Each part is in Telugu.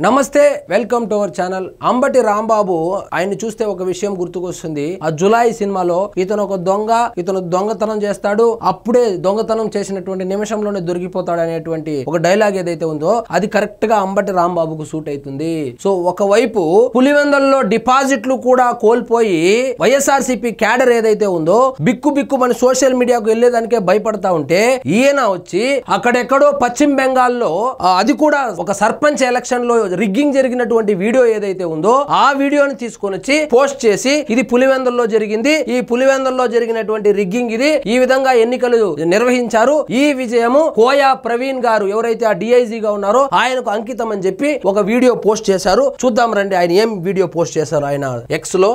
నమస్తే welcome to our channel. Ambati Rambabu ఆయన చూస్తే ఒక విషయం గుర్తుకొస్తుంది. ఆ జులై సినిమాలో ఇతను ఒక దొంగ, ఇతను దొంగతనం చేస్తాడు, అప్పుడే దొంగతనం చేసినటువంటి నిమిషంలోనే దొరికిపోతాడు అనేటువంటి ఒక డైలాగ్ ఏదైతే ఉందో అది కరెక్ట్ గా అంబటి రాంబాబుకు సూట్ అవుతుంది. సో ఒకవైపు పులివెందులలో డిపాజిట్లు కూడా కోల్పోయి వైఎస్ఆర్సీపీ క్యాడర్ ఏదైతే ఉందో బిక్కు బిక్కు మన సోషల్ మీడియాకు వెళ్లేదానికే భయపడతా ఉంటే ఈయన వచ్చి అక్కడెక్కడో పశ్చిమ బెంగాల్లో అది కూడా ఒక సర్పంచ్ ఎలక్షన్ లో రిగ్గింగ్ జరిగినటువంటి వీడియో ఏదైతే ఉందో ఆ వీడియోని తీసుకొని వచ్చి పోస్ట్ చేసి ఇది పులివెందులలో జరిగింది, ఈ పులివెందులలో జరిగినటువంటి రిగ్గింగ్ ఇది, ఈ విధంగా ఎన్నికలు నిర్వహించారు, ఈ విజయము కోయా ప్రవీణ్ గారు ఎవరైతే ఆ డిఐజీగా ఉన్నారో ఆయనకు అంకితం అని చెప్పి ఒక వీడియో పోస్ట్ చేశారు. చూద్దాం రండి ఆయన ఏం వీడియో పోస్ట్ చేశారు ఆయన ఎక్స్ లో.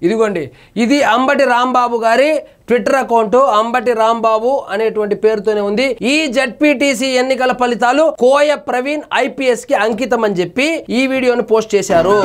ఇదిగోండి, ఇది అంబటి రాంబాబు గారి ట్విట్టర్ అకౌంట్. అంబటి రాంబాబు అనేటువంటి పేరుతోనే ఉంది. ఈ జెడ్పీటీసీ ఎన్నికల ఫలితాలు కోయ ప్రవీణ్ ఐపీఎస్ కి అంకితం అని చెప్పి ఈ వీడియోని పోస్ట్ చేశారు.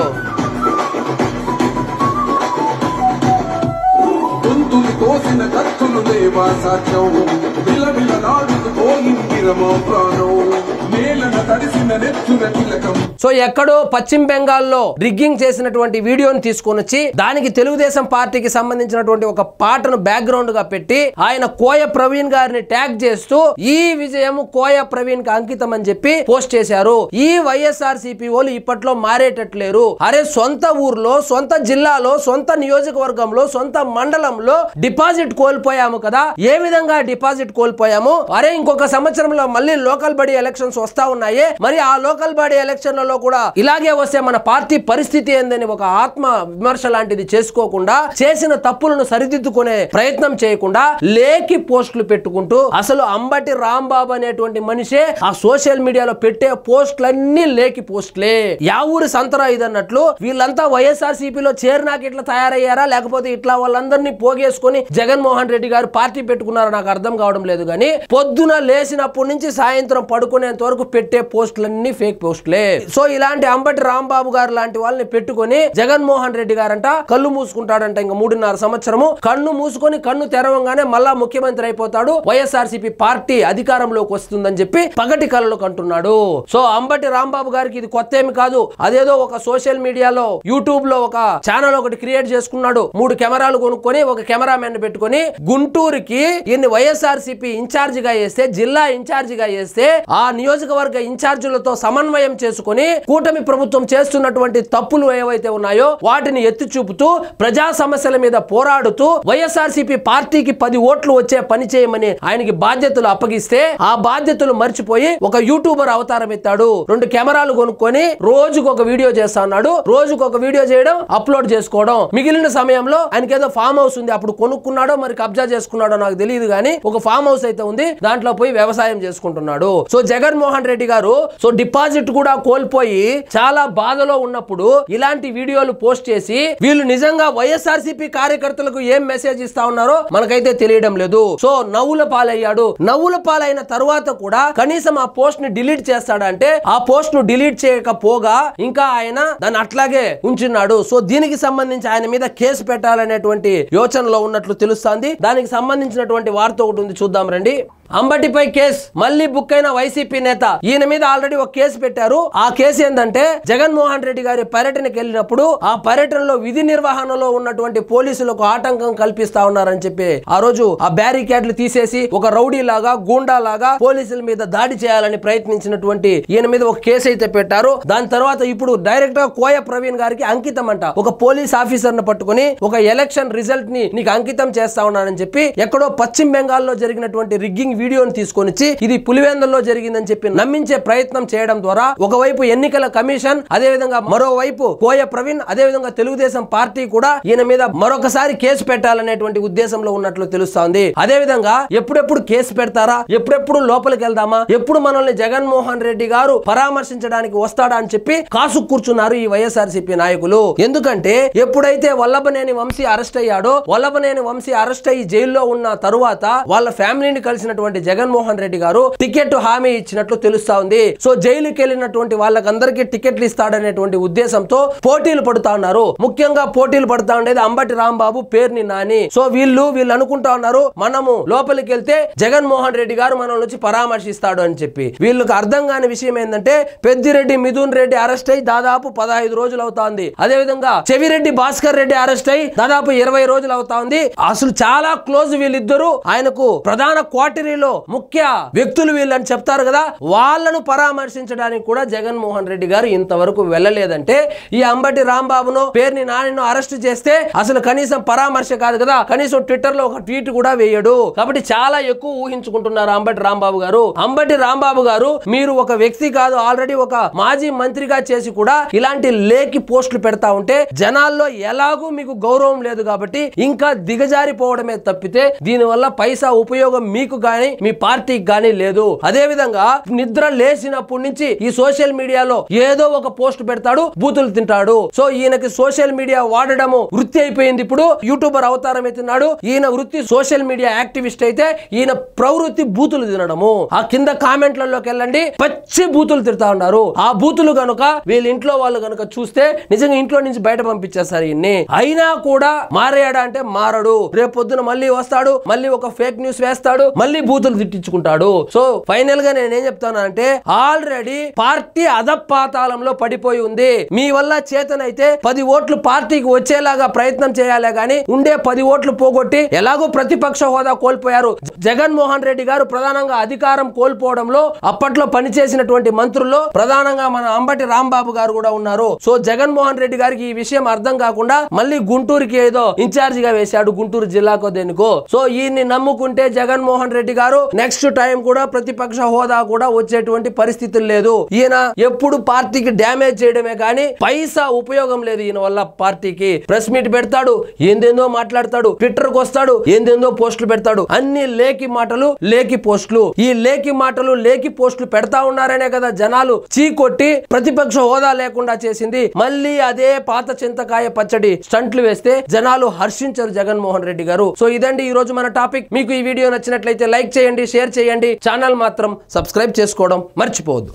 సో ఎక్కడో పశ్చిమ బెంగాల్లో రిగ్గింగ్ చేసినటువంటి వీడియోని తీసుకొని వచ్చి దానికి తెలుగుదేశం పార్టీకి సంబంధించినటువంటి ఒక పాటను బ్యాక్గ్రౌండ్ గా పెట్టి ఆయన కోయ ప్రవీణ్ గారిని ట్యాగ్ చేస్తూ ఈ విజయం కోయ ప్రవీణ్ కి అంకితం అని చెప్పి పోస్ట్ చేశారు. ఈ వైఎస్ఆర్సీపీ వాళ్ళు ఇప్పట్లో మారేటట్లేరు. అరే సొంత ఊర్లో, సొంత జిల్లాలో, సొంత నియోజకవర్గంలో, సొంత మండలంలో డిపాజిట్ కోల్పోయాము కదా. ఏ విధంగా డిపాజిట్ కోల్పోయాము? అరే ఇంకొక సంవత్సరంలో మళ్ళీ లోకల్ బాడీ ఎలక్షన్స్ వస్తా ఉన్నాయి, మరి ఆ లోకల్ బాడీ ఎలక్షన్లలో కూడా ఇలాగే వస్తే మన పార్టీ పరిస్థితి ఏందని ఒక ఆత్మ విమర్శ లాంటిది చేసుకోకుండా, చేసిన తప్పులను సరిదిద్దుకునే ప్రయత్నం చేయకుండా లేకి పోస్టులు పెట్టుకుంటూ, అసలు అంబటి రాంబాబు అనేటువంటి మనిషే ఆ సోషల్ మీడియాలో పెట్టే పోస్టులన్నీ లేకి పోస్టులే. యా ఊరి సంతరా ఇదన్నట్లు వీళ్ళంతా వైఎస్ఆర్సీపీలో చేరినాక ఇట్లా తయారయ్యారా, లేకపోతే ఇట్లా వాళ్ళందరినీ పోగేసుకొని జగన్మోహన్ రెడ్డి గారు పార్టీ పెట్టుకున్నారో నాకు అర్థం కావడం లేదు. కానీ పొద్దున లేచినప్పటి నుంచి సాయంత్రం పడుకునేంత వరకు పెట్టే పోస్టులన్నీ ఫేక్ పోస్టులే. సో ఇలాంటి అంబటి రాంబాబు గారు లాంటి వాళ్ళని పెట్టుకొని జగన్మోహన్ రెడ్డి గారంట కళ్ళు మూసుకుంటాడంట. ఇంకా 3.5 సంవత్సరము కన్ను మూసుకొని కన్ను తెరవంగానే మళ్ళా ముఖ్యమంత్రి అయిపోతాడు, వైఎస్ఆర్సీపీ పార్టీ అధికారంలోకి వస్తుందని చెప్పి పగటి కళలు కంటున్నాడు. సో అంబటి రాంబాబు గారికి ఇది కొత్త ఏమి కాదు. అదేదో ఒక సోషల్ మీడియాలో యూట్యూబ్ లో ఒక ఛానల్ ఒకటి క్రియేట్ చేసుకున్నాడు. 3 కెమెరాలు కొనుక్కొని ఒక కెమెరామెన్ పెట్టుకొని గుంటూరుకి ఈయన్ని వైఎస్ఆర్సీపీ ఇన్ఛార్జ్ గా వేస్తే, జిల్లా ఇన్ఛార్జ్ గా వేస్తే ఆ నియోజకవర్గ ఇన్ఛార్జీలతో సమన్వయం చేసుకుని కూటమి ప్రభుత్వం చేస్తున్నటువంటి తప్పులు ఏవైతే ఉన్నాయో వాటిని ఎత్తి చూపుతూ ప్రజా సమస్యల మీద పోరాడుతూ వైఎస్ఆర్సీపీ పార్టీకి 10 ఓట్లు వచ్చే పని చేయమని ఆయనకి బాధ్యతలు అప్పగిస్తే ఆ బాధ్యతలు మర్చిపోయి ఒక యూట్యూబర్ అవతారం ఎత్తాడు. 2 కెమెరాలు కొనుక్కొని రోజుకు ఒక వీడియో చేస్తా ఉన్నాడు. రోజుకు ఒక వీడియో చేయడం, అప్లోడ్ చేసుకోవడం. మిగిలిన సమయంలో ఆయనకి ఏదో ఫామ్ హౌస్ ఉంది, అప్పుడు కొనుక్కున్నాడో మరి కబ్జా చేసుకున్నాడో నాకు తెలియదు, కానీ ఒక ఫామ్ హౌస్ అయితే ఉంది, దాంట్లో పోయి వ్యవసాయం చేసుకుంటున్నాడు. సో జగన్మోహన్ రెడ్డి గారు సో డిపాజిట్ కూడా కోల్పోయి చాలా బాధలో ఉన్నప్పుడు ఇలాంటి వీడియోలు పోస్ట్ చేసి వీళ్ళు నిజంగా వైఎస్ఆర్సీపీ కార్యకర్తలకు ఏం మెసేజ్ ఇస్తా ఉన్నారో మనకైతే తెలియడం లేదు. సో నవ్వుల పాలయ్యాడు. నవ్వుల పాలైన తరువాత కూడా కనీసం ఆ పోస్ట్ ని డిలీట్ చేస్తాడంటే ఆ పోస్ట్ ను డిలీట్ చేయకపోగా ఇంకా ఆయన దాన్ని అట్లాగే ఉంచున్నాడు. సో దీనికి సంబంధించి ఆయన మీద కేసు పెట్టాలనేటువంటి యోచనలో ఉన్నట్లు తెలుస్తోంది. దానికి సంబంధించినటువంటి వార్త ఒకటి ఉంది, చూద్దాం రండి. అంబటిపై కేసు మళ్ళీ బుక్ అయిన వైసీపీ నేత. ఈయన మీద ఆల్రెడీ ఒక కేసు పెట్టారు. ఆ కేసు ఏంటంటే జగన్మోహన్ రెడ్డి గారి పర్యటనకి వెళ్ళినప్పుడు ఆ పర్యటనలో విధి నిర్వహణలో ఉన్నటువంటి పోలీసులకు ఆటంకం కల్పిస్తా ఉన్నారని చెప్పి ఆ రోజు ఆ బ్యారికేడ్లు తీసేసి ఒక రౌడీ లాగా, గూండా లాగా పోలీసుల మీద దాడి చేయాలని ప్రయత్నించినటువంటి ఈయన మీద ఒక కేసు అయితే పెట్టారు. దాని తర్వాత ఇప్పుడు డైరెక్ట్ గా కోయ ప్రవీణ్ గారికి అంకితం అంట. ఒక పోలీస్ ఆఫీసర్ ను పట్టుకుని ఒక ఎలక్షన్ రిజల్ట్ ని నీకు అంకితం చేస్తా ఉన్నానని చెప్పి ఎక్కడో పశ్చిమ బెంగాల్లో జరిగినటువంటి రిగ్గింగ్ వీడియోని తీసుకొని ఇది పులివెందులలో జరిగిందని చెప్పి నమ్మించే ప్రయత్నం చేయడం ద్వారా ఒకవైపు ఎన్నికల కమిషన్, అదే విధంగా మరోవైపు కోయ ప్రవీణ్, అదే విధంగా తెలుగుదేశం పార్టీ కూడా ఈయన మీద మరొకసారి కేసు పెట్టాలనేటువంటి ఉద్దేశంలో ఉన్నట్లు తెలుస్తోంది. అదే విధంగా ఎప్పుడెప్పుడు కేసు పెడతారా, ఎప్పుడెప్పుడు లోపలికి వెళ్దామా, ఎప్పుడు మనల్ని జగన్మోహన్ రెడ్డి గారు పరామర్శించడానికి వస్తాడా అని చెప్పి కాసు కూర్చున్నారు ఈ వైఎస్ఆర్సీపీ నాయకులు. ఎందుకంటే ఎప్పుడైతే వల్లభనేని వంశీ అరెస్ట్ అయ్యాడో, వల్లభనేని వంశీ అరెస్ట్ అయ్యి జైల్లో ఉన్న తరువాత వాళ్ళ ఫ్యామిలీని కలిసినటువంటి జగన్మోహన్ రెడ్డి గారు టికెట్ హామీ ఇచ్చినట్లు తెలుస్తా ఉంది. సో జైలుకి వెళ్ళినటువంటి వాళ్ళకందరికీ టికెట్లు ఇస్తాడనేటువంటి ఉద్దేశంతో పోటీలు పడుతా ఉన్నారు. ముఖ్యంగా పోటీలు పడుతా ఉండేది అంబటి రాంబాబు, పేర్ని నాని. సో వీళ్ళు అనుకుంటా ఉన్నారు మనము లోపలికి వెళ్తే జగన్మోహన్ రెడ్డి గారు మన నుంచి పరామర్శిస్తాడు అని చెప్పి. వీళ్ళకి అర్థం కాని విషయం ఏంటంటే పెద్దిరెడ్డి మిథున్ రెడ్డి అరెస్ట్ అయి దాదాపు 15 రోజులు అవుతా ఉంది. అదే విధంగా చెవిరెడ్డి భాస్కర్ రెడ్డి అరెస్ట్ అయి దాదాపు 20 రోజులు అవుతా ఉంది. అసలు చాలా క్లోజ్ వీళ్ళిద్దరు. ఆయనకు ప్రధాన క్వార్టరీలో ముఖ్య వ్యక్తులు వీళ్ళని చెప్తారు కదా, వాళ్ళను పరామర్శించడానికి కూడా జగన్మోహన్ రెడ్డి గారు ఇంతవరకు వెళ్ళలేదంటే ఈ అంబటి రాంబాబును, పేర్ని నానిను అరెస్ట్ చేస్తే అసలు కనీసం పరామర్శ కాదు కదా, కనీసం ట్విట్టర్ లో ఒక ట్వీట్ కూడా వేయడు. కాబట్టి చాలా ఎక్కువ ఊహించుకుంటున్నారు అంబటి రాంబాబు గారు. అంబటి రాంబాబు గారు మీరు ఒక వ్యక్తి కాదు, ఆల్రెడీ ఒక మాజీ మంత్రిగా చేసి కూడా ఇలాంటి లేఖి పోస్టులు పెడతా ఉంటే జనాల్లో ఎలాగూ మీకు గౌరవం లేదు కాబట్టి ఇంకా దిగజారిపోవడమే తప్పితే దీనివల్ల పైసా ఉపయోగం మీకు గాని మీ పార్టీకి గాని లేదు. అదే విధంగా నిద్ర లేచినప్పటి నుంచి ఈ సోషల్ మీడియాలో ఏదో ఒక పోస్ట్ పెడతాడు, బూతులు తింటాడు. సో ఈయనకి సోషల్ మీడియా వాడడము వృత్తి అయిపోయింది. ఇప్పుడు యూట్యూబర్ అవతారం ఎత్తున్నాడు. ఈయన వృత్తి సోషల్ మీడియా యాక్టివిస్ట్ అయితే ఈయన ప్రవృత్తి బూతులు తినడము. ఆ కింద కామెంట్లలోకి వెళ్ళండి, పచ్చి బూతులు తిడతా ఉన్నారు. ఆ బూతులు గనుక వీళ్ళ ఇంట్లో వాళ్ళు గనుక చూస్తే నిజంగా ఇంట్లో నుంచి బయట పంపించేస్తారు ఈయన్ని. అయినా కూడా మారాడా అంటే మారడు. రేపు పొద్దున మళ్ళీ వస్తాడు, మళ్ళీ ఒక ఫేక్ న్యూస్ వేస్తాడు, మళ్ళీ బూతులు తిట్టించుకుంటాడు. సో ఫైనల్ గా నేనేం చెప్తానంటే ఆల్రెడీ పార్టీ అధపాతాళంలో పడిపోయి ఉంది. మీ వల్ల చేతనైతే 10 ఓట్లు పార్టీకి వచ్చేలాగా ప్రయత్నం చేయాలే గాని ఉండే 10 ఓట్లు పోగొట్టి ఎలాగో ప్రతిపక్ష హోదా కోల్పోయారు. జగన్మోహన్ రెడ్డి గారు ప్రధానంగా అధికారం కోల్పోవడంలో అప్పట్లో పనిచేసినటువంటి మంత్రుల్లో ప్రధానంగా మన అంబటి రాంబాబు గారు కూడా ఉన్నారు. సో జగన్మోహన్ రెడ్డి గారికి ఈ విషయం అర్థం కాకుండా మళ్ళీ గుంటూరుకి ఏదో ఇన్ఛార్జ్ గా వేశాడు, గుంటూరు జిల్లాకో దేనికో. సో ఈయన్ని నమ్ముకుంటే జగన్మోహన్ రెడ్డి గారు నెక్స్ట్ టైం కూడా ప్రతిపక్ష హోదా కూడా వచ్చేటువంటి పరిస్థితులు లేదు. ఈయన ఎప్పుడు పార్టీకి డ్యామేజ్ చేయడమే కానీ పైసా ఉపయోగం లేదు ఈయన వల్ల పార్టీకి. ప్రెస్ మీట్ పెడతాడు, ఏందేందో మాట్లాడతాడు, ట్విట్టర్ కు వస్తాడు, ఏందేందో పోస్టులు పెడతాడు. అన్ని లేకి మాటలు, లేకి పోస్టులు. ఈ లేకి మాటలు, లేకి పోస్టులు పెడతా ఉన్నారనే కదా జనాలు చీకొట్టి ప్రతిపక్ష హోదా లేకుండా చేసింది. మళ్ళీ అదే పాత చింతకాయ పచ్చడి స్టంట్లు వేస్తే జనాలు హర్షించరు జగన్మోహన్ రెడ్డి గారు. సో ఇదండి ఈ రోజు మన టాపిక్. మీకు ఈ వీడియో నచ్చినట్లయితే లైక్ చేయండి, షేర్ చేయండి, ఛానల్ మాత్రం సబ్స్క్రైబ్ చేసుకోవడం మర్చిపోవద్దు.